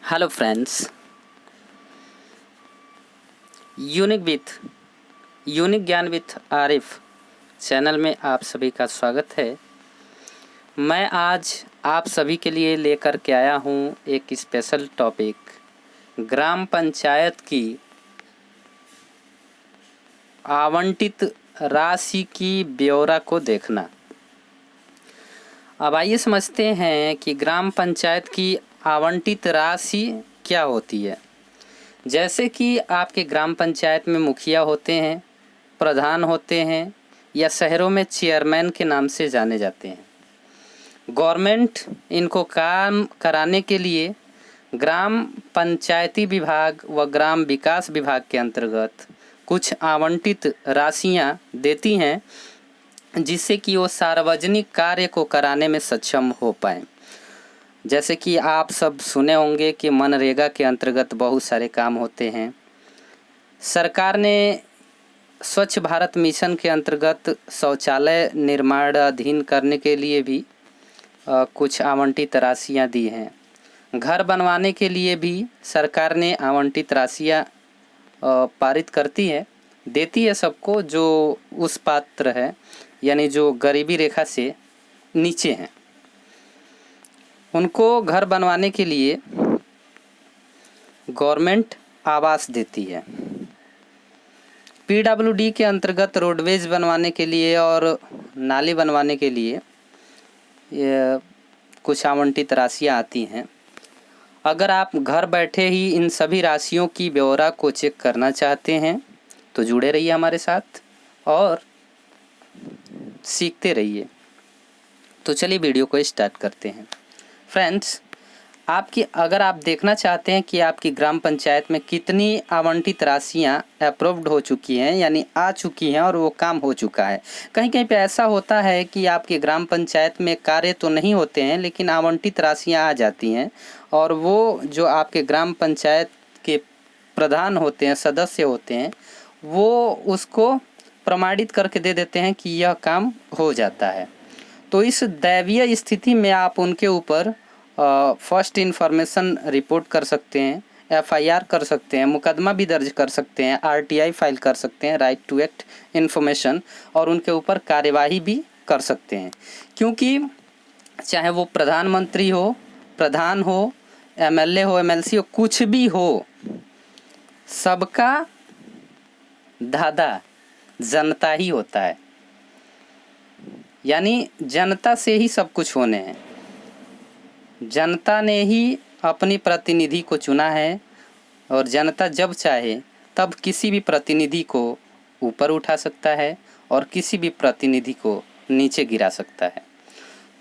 Hello friends, unique ज्ञान with Arif channel में आप सभी का स्वागत है। मैं आज आप सभी के लिए लेकर के आया हूँ एक स्पेशल टॉपिक, ग्राम पंचायत की आवंटित राशि की ब्यौरा को देखना। अब आइए समझते हैं कि ग्राम पंचायत की आवंटित राशि क्या होती है। जैसे कि आपके ग्राम पंचायत में मुखिया होते हैं, प्रधान होते हैं या शहरों में चेयरमैन के नाम से जाने जाते हैं। गवर्नमेंट इनको काम कराने के लिए ग्राम पंचायती विभाग व ग्राम विकास विभाग के अंतर्गत कुछ आवंटित राशियां देती हैं, जिससे कि वो सार्वजनिक कार्य को कराने में सक्षम हो पाएँ। जैसे कि आप सब सुने होंगे कि मनरेगा के अंतर्गत बहुत सारे काम होते हैं। सरकार ने स्वच्छ भारत मिशन के अंतर्गत शौचालय निर्माण अधीन करने के लिए भी कुछ आवंटित राशियां दी हैं। घर बनवाने के लिए भी सरकार ने आवंटित राशियां पारित करती है, देती है सबको जो उस पात्र है, यानी जो गरीबी रेखा से नीचे हैं। उनको घर बनवाने के लिए गवर्नमेंट आवास देती है। पीडब्ल्यूडी के अंतर्गत रोडवेज बनवाने के लिए और नाली बनवाने के लिए ये कुछ आवंटित राशियाँ आती हैं। अगर आप घर बैठे ही इन सभी राशियों की ब्यौरा को चेक करना चाहते हैं तो जुड़े रहिए हमारे साथ और सीखते रहिए। तो चलिए वीडियो को स्टार्ट करते हैं। फ्रेंड्स, अगर आप देखना चाहते हैं कि आपकी ग्राम पंचायत में कितनी आवंटित राशियां अप्रूव्ड हो चुकी हैं, यानी आ चुकी हैं और वो काम हो चुका है। कहीं कहीं पे ऐसा होता है कि आपकी ग्राम पंचायत में कार्य तो नहीं होते हैं लेकिन आवंटित राशियां आ जाती हैं और वो जो आपके ग्राम पंचायत के प्रधान होते हैं, सदस्य होते हैं, वो उसको प्रमाणित करके दे देते हैं कि यह काम हो जाता है। तो इस दैवीय स्थिति में आप उनके ऊपर फर्स्ट इन्फॉर्मेशन रिपोर्ट कर सकते हैं, एफआईआर कर सकते हैं, मुकदमा भी दर्ज कर सकते हैं, आरटीआई फाइल कर सकते हैं, राइट टू एक्ट इन्फॉर्मेशन, और उनके ऊपर कार्यवाही भी कर सकते हैं। क्योंकि चाहे वो प्रधानमंत्री हो, प्रधान हो, एमएलए हो, एमएलसी हो, कुछ भी हो, सबका दादा जनता ही होता है। यानी जनता से ही सब कुछ होने हैं। जनता ने ही अपनी प्रतिनिधि को चुना है और जनता जब चाहे तब किसी भी प्रतिनिधि को ऊपर उठा सकता है और किसी भी प्रतिनिधि को नीचे गिरा सकता है।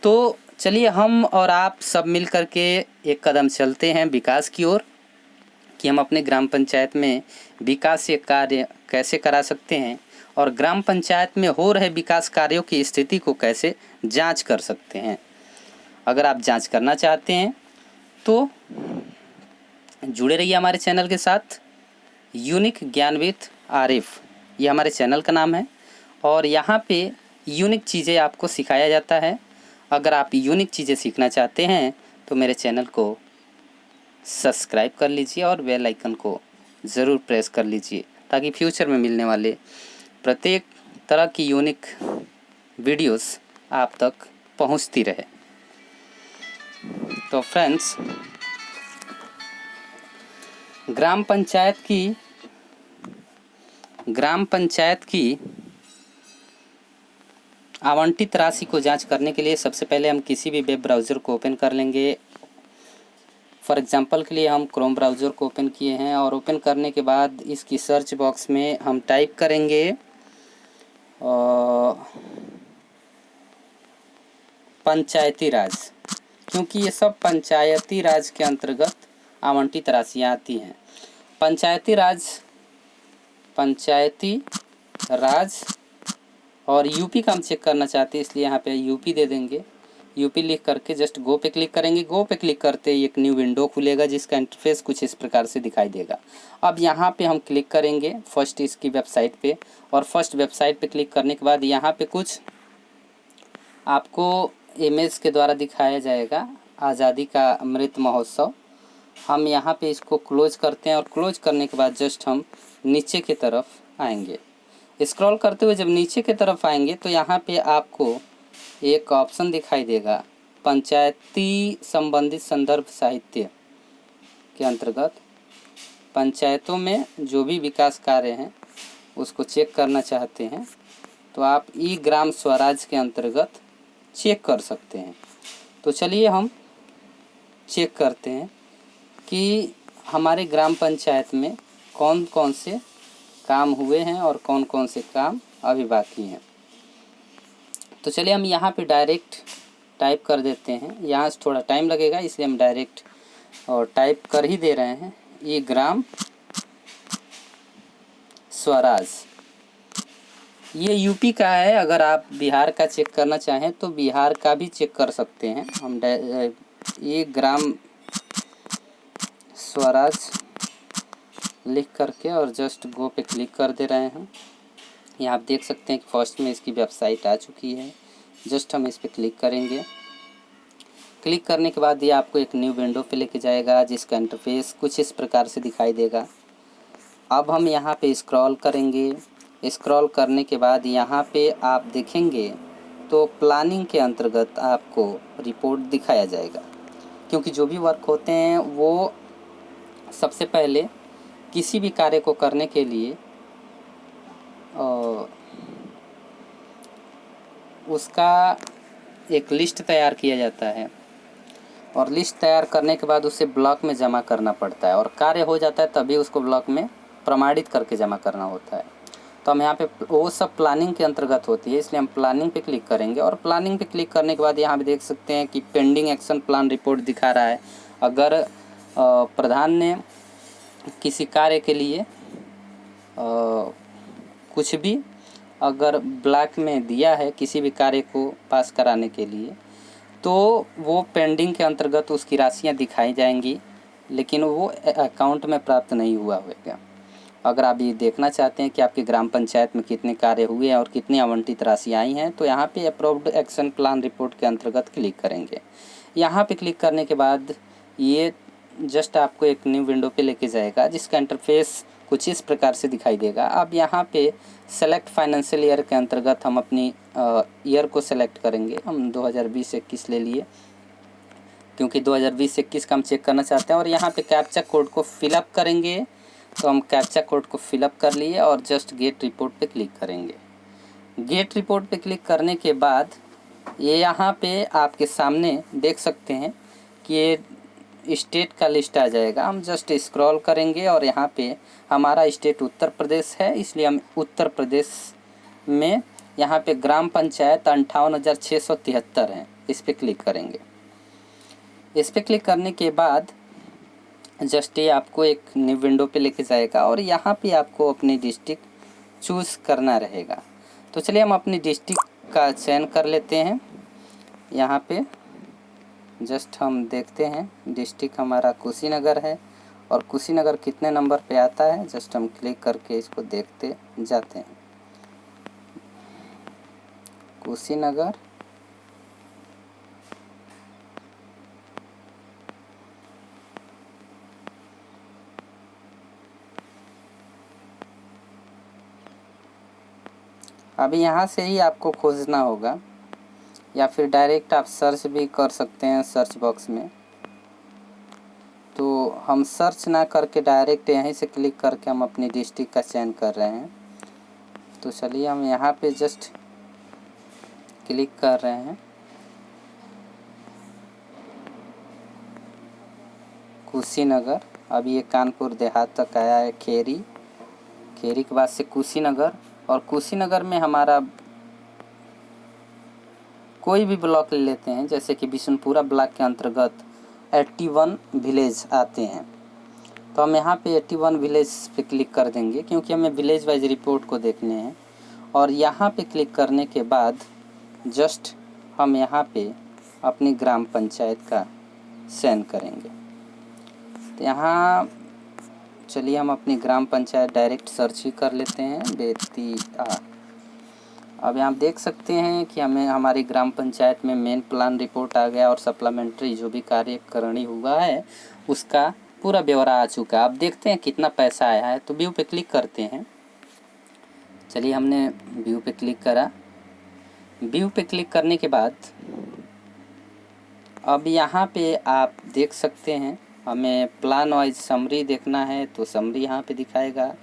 तो चलिए हम और आप सब मिल कर के एक कदम चलते हैं विकास की ओर, कि हम अपने ग्राम पंचायत में विकास के कार्य कैसे करा सकते हैं और ग्राम पंचायत में हो रहे विकास कार्यों की स्थिति को कैसे जांच कर सकते हैं। अगर आप जांच करना चाहते हैं तो जुड़े रहिए हमारे चैनल के साथ। यूनिक ज्ञान विथ आरिफ, ये हमारे चैनल का नाम है और यहाँ पे यूनिक चीज़ें आपको सिखाया जाता है। अगर आप यूनिक चीज़ें सीखना चाहते हैं तो मेरे चैनल को सब्सक्राइब कर लीजिए और बेल आइकन को ज़रूर प्रेस कर लीजिए, ताकि फ्यूचर में मिलने वाले प्रत्येक तरह की यूनिक वीडियोस आप तक पहुंचती रहे। तो फ्रेंड्स, ग्राम पंचायत की आवंटित राशि को जांच करने के लिए सबसे पहले हम किसी भी वेब ब्राउज़र को ओपन कर लेंगे। फॉर एग्जांपल के लिए हम क्रोम ब्राउज़र को ओपन किए हैं और ओपन करने के बाद इसकी सर्च बॉक्स में हम टाइप करेंगे पंचायती राज, क्योंकि ये सब पंचायती राज के अंतर्गत आवंटित राशियाँ आती हैं। पंचायती राज और यूपी का हम चेक करना चाहते हैं, इसलिए यहाँ पे यूपी दे देंगे। यूपी लिख करके जस्ट गो पे क्लिक करेंगे। गो पे क्लिक करते ही एक न्यू विंडो खुलेगा जिसका इंटरफेस कुछ इस प्रकार से दिखाई देगा। अब यहाँ पे हम क्लिक करेंगे फर्स्ट इसकी वेबसाइट पे, और फर्स्ट वेबसाइट पे क्लिक करने के बाद यहाँ पे कुछ आपको इमेज के द्वारा दिखाया जाएगा आज़ादी का अमृत महोत्सव, हम यहाँ पे इसको क्लोज करते हैं और क्लोज करने के बाद जस्ट हम नीचे की तरफ आएंगे। स्क्रॉल करते हुए जब नीचे की तरफ आएंगे तो यहाँ पे आपको एक ऑप्शन दिखाई देगा पंचायती संबंधित संदर्भ साहित्य के अंतर्गत पंचायतों में जो भी विकास कार्य हैं उसको चेक करना चाहते हैं तो आप ई ग्राम स्वराज के अंतर्गत चेक कर सकते हैं। तो चलिए हम चेक करते हैं कि हमारे ग्राम पंचायत में कौन कौन से काम हुए हैं और कौन कौन से काम अभी बाकी हैं। तो चलिए हम यहाँ पे डायरेक्ट टाइप कर देते हैं। यहाँ से थोड़ा टाइम लगेगा इसलिए हम डायरेक्ट और टाइप कर ही दे रहे हैं। ये ग्राम स्वराज ये यूपी का है। अगर आप बिहार का चेक करना चाहें तो बिहार का भी चेक कर सकते हैं। हम ये ग्राम स्वराज लिख करके और जस्ट गो पे क्लिक कर दे रहे हैं। यहाँ आप देख सकते हैं कि फर्स्ट में इसकी वेबसाइट आ चुकी है। जस्ट हम इस पर क्लिक करेंगे। क्लिक करने के बाद ये आपको एक न्यू विंडो पे लेके जाएगा जिसका इंटरफेस कुछ इस प्रकार से दिखाई देगा। अब हम यहाँ पे स्क्रॉल करेंगे। स्क्रॉल करने के बाद यहाँ पे आप देखेंगे तो प्लानिंग के अंतर्गत आपको रिपोर्ट दिखाया जाएगा, क्योंकि जो भी वर्क होते हैं वो सबसे पहले किसी भी कार्य को करने के लिए उसका एक लिस्ट तैयार किया जाता है और लिस्ट तैयार करने के बाद उसे ब्लॉक में जमा करना पड़ता है और कार्य हो जाता है तभी उसको ब्लॉक में प्रमाणित करके जमा करना होता है। तो हम यहाँ पे वो सब प्लानिंग के अंतर्गत होती है, इसलिए हम प्लानिंग पे क्लिक करेंगे और प्लानिंग पे क्लिक करने के बाद यहाँ पे देख सकते हैं कि पेंडिंग एक्शन प्लान रिपोर्ट दिखा रहा है। अगर प्रधान ने किसी कार्य के लिए कुछ भी अगर ब्लॉक में दिया है किसी भी कार्य को पास कराने के लिए तो वो पेंडिंग के अंतर्गत उसकी राशियाँ दिखाई जाएंगी, लेकिन वो अकाउंट में प्राप्त नहीं हुआ होगा। अगर आप ये देखना चाहते हैं कि आपके ग्राम पंचायत में कितने कार्य हुए हैं और कितनी आवंटित राशि आई हैं तो यहाँ पे अप्रूव्ड एक्शन प्लान रिपोर्ट के अंतर्गत क्लिक करेंगे। यहाँ पे क्लिक करने के बाद ये जस्ट आपको एक न्यू विंडो पे लेके जाएगा जिसका इंटरफेस कुछ इस प्रकार से दिखाई देगा। अब यहाँ पे सेलेक्ट फाइनेंशियल ईयर के अंतर्गत हम अपनी ईयर को सेलेक्ट करेंगे। हम 2020-21 ले लिए क्योंकि 2020-21 का हम चेक करना चाहते हैं और यहाँ पे कैप्चा कोड को फिलअप करेंगे। तो हम कैप्चा कोड को फिलअप कर लिए और जस्ट गेट रिपोर्ट पे क्लिक करेंगे। गेट रिपोर्ट पे क्लिक करने के बाद ये यहाँ पे आपके सामने देख सकते हैं कि ये स्टेट का लिस्ट आ जाएगा। हम जस्ट स्क्रॉल करेंगे और यहाँ पे हमारा स्टेट उत्तर प्रदेश है, इसलिए हम उत्तर प्रदेश में यहाँ पे ग्राम पंचायत 58,673 हैं, इस पर क्लिक करेंगे। इस पर क्लिक करने के बाद जस्ट ये आपको एक न्यू विंडो पे लेके जाएगा और यहाँ पे आपको अपनी डिस्ट्रिक्ट चूज़ करना रहेगा। तो चलिए हम अपनी डिस्ट्रिक्ट का चयन कर लेते हैं। यहाँ पे जस्ट हम देखते हैं डिस्ट्रिक्ट हमारा कुशीनगर है और कुशीनगर कितने नंबर पे आता है, जस्ट हम क्लिक करके इसको देखते जाते हैं। कुशीनगर अभी यहाँ से ही आपको खोजना होगा या फिर डायरेक्ट आप सर्च भी कर सकते हैं सर्च बॉक्स में। तो हम सर्च ना करके डायरेक्ट यहीं से क्लिक करके हम अपनी डिस्ट्रिक्ट का चयन कर रहे हैं। तो चलिए हम यहाँ पे जस्ट क्लिक कर रहे हैं। कुशीनगर, अभी ये कानपुर देहात तक आया है। खेरी के बाद से कुशीनगर और कुशीनगर में हमारा कोई भी ब्लॉक ले लेते हैं, जैसे कि बिशनपुरा ब्लॉक के अंतर्गत 81 विलेज आते हैं। तो हम यहाँ पे 81 विलेज पे क्लिक कर देंगे क्योंकि हमें विलेज वाइज रिपोर्ट को देखने हैं। और यहाँ पे क्लिक करने के बाद जस्ट हम यहाँ पे अपनी ग्राम पंचायत का चयन करेंगे। तो यहाँ चलिए हम अपनी ग्राम पंचायत डायरेक्ट सर्च ही कर लेते हैं, बेतिया। अब यहाँ देख सकते हैं कि हमें हमारी ग्राम पंचायत में मेन प्लान रिपोर्ट आ गया और सप्लीमेंट्री जो भी कार्यकारिणी हुआ है उसका पूरा ब्यौरा आ चुका है। अब देखते हैं कितना पैसा आया है। तो व्यू पे क्लिक करते हैं। चलिए हमने व्यू पे क्लिक करा। व्यू पे क्लिक करने के बाद अब यहाँ पे आप देख सकते हैं, हमें प्लान वाइज समरी देखना है तो समरी यहाँ पे दिखाएगा।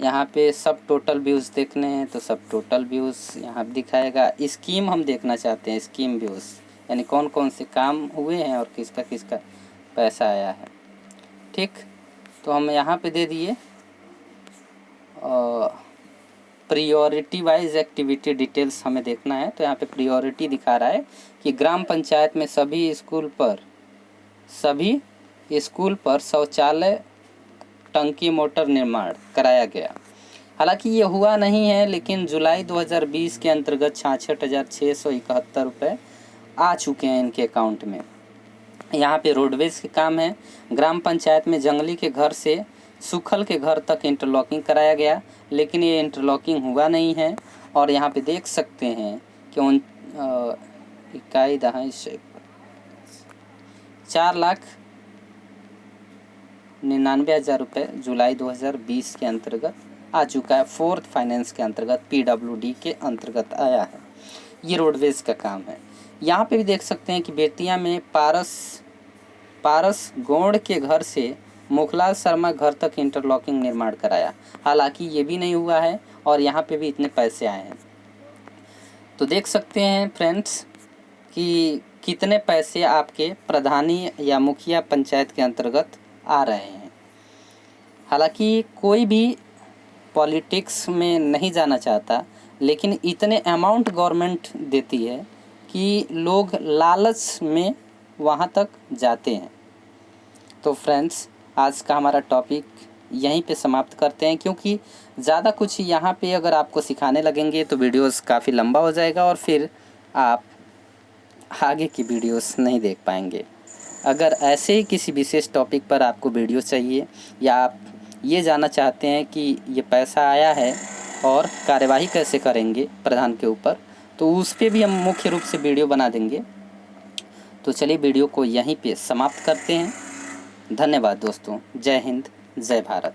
यहाँ पे सब टोटल व्यूज़ देखने हैं तो सब टोटल व्यूज़ यहाँ पे दिखाएगा। स्कीम हम देखना चाहते हैं, स्कीम व्यूज़ यानी कौन कौन से काम हुए हैं और किसका किसका पैसा आया है। ठीक, तो हम यहाँ पे दे दिए प्रियोरिटी वाइज एक्टिविटी डिटेल्स हमें देखना है। तो यहाँ पे प्रियोरिटी दिखा रहा है कि ग्राम पंचायत में सभी स्कूल पर शौचालय टंकी मोटर निर्माण कराया गया। हालांकि ये हुआ नहीं है, लेकिन जुलाई 2020 के अंतर्गत 66,671 रुपये आ चुके हैं इनके अकाउंट में। यहाँ पे रोडवेज के काम है। ग्राम पंचायत में जंगली के घर से सुखल के घर तक इंटरलॉकिंग कराया गया, लेकिन ये इंटरलॉकिंग हुआ नहीं है। और यहाँ पे देख सकते हैं कि 4,99,000 रुपये जुलाई 2020 के अंतर्गत आ चुका है। फोर्थ फाइनेंस के अंतर्गत PWD के अंतर्गत आया है। ये रोडवेज का काम है। यहाँ पे भी देख सकते हैं कि बेतिया में पारस गौड़ के घर से मुखलाल शर्मा घर तक इंटरलॉकिंग निर्माण कराया। हालांकि ये भी नहीं हुआ है और यहाँ पे भी इतने पैसे आए हैं। तो देख सकते हैं फ्रेंड्स कि कितने पैसे आपके प्रधानी या मुखिया पंचायत के अंतर्गत आ रहे हैं। हालांकि कोई भी पॉलिटिक्स में नहीं जाना चाहता, लेकिन इतने अमाउंट गवर्नमेंट देती है कि लोग लालच में वहाँ तक जाते हैं। तो फ्रेंड्स, आज का हमारा टॉपिक यहीं पे समाप्त करते हैं, क्योंकि ज़्यादा कुछ यहाँ पे अगर आपको सिखाने लगेंगे तो वीडियोस काफ़ी लंबा हो जाएगा और फिर आप आगे की वीडियोस नहीं देख पाएंगे। अगर ऐसे ही किसी विशेष टॉपिक पर आपको वीडियो चाहिए या आप ये जानना चाहते हैं कि ये पैसा आया है और कार्यवाही कैसे करेंगे प्रधान के ऊपर, तो उस पर भी हम मुख्य रूप से वीडियो बना देंगे। तो चलिए वीडियो को यहीं पे समाप्त करते हैं। धन्यवाद दोस्तों। जय हिंद, जय भारत।